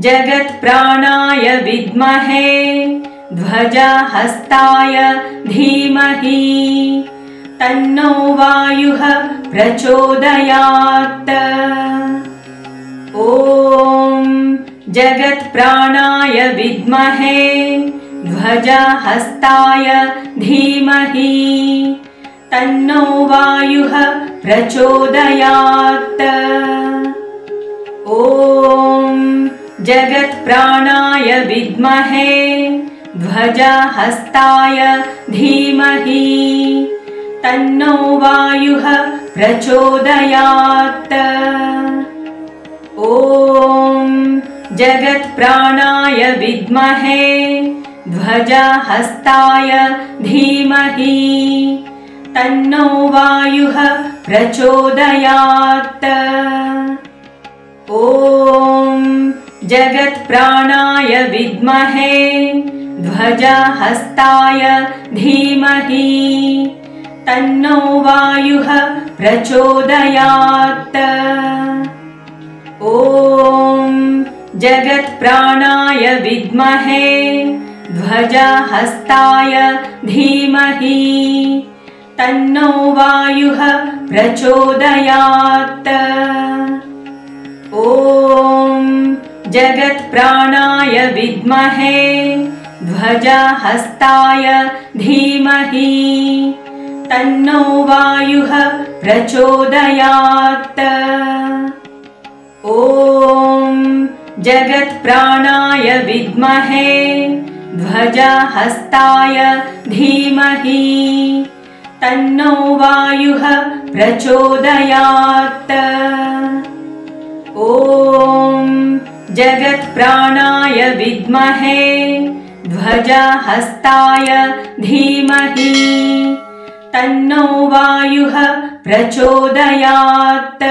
जगत्प्राणाय विद्महे ध्वजहस्ताय धीमहि तन्नो वायुः प्रचोदयात्। ॐ जगत्प्राणाय विद्महे ध्वजहस्ताय धीमहि तन्नो वायुः प्रचोदयात्। ॐ जगत्प्राणाय विद्महे ध्वजहस्ताय धीमहि तन्नो वायुः प्रचोदयात्। ॐ जगत्प्राणाय विद्महे ध्वजहस्ताय धीमहि तन्नो वायुः प्रचोदयात्। ॐ जगत्प्राणाय विद्महे ध्वजहस्ताय धीमहि तन्नो वायुः प्रचोदयात्। ॐ जगत्प्राणाय विद्महे ध्वजहस्ताय धीमहि तन्नो वायुः प्रचोदयात्। ॐ जगत्प्राणाय विद्महे ध्वजहस्ताय धीमहि तन्नो वायुः प्रचोदयात्। ॐ जगत्प्राणाय विद्महे ध्वजहस्ताय धीमहि तन्नो वायुः प्रचोदयात्। ॐ जगत्प्राणाय विद्महे ध्वजहस्ताय धीमहि तन्नो वायुः प्रचोदयात्।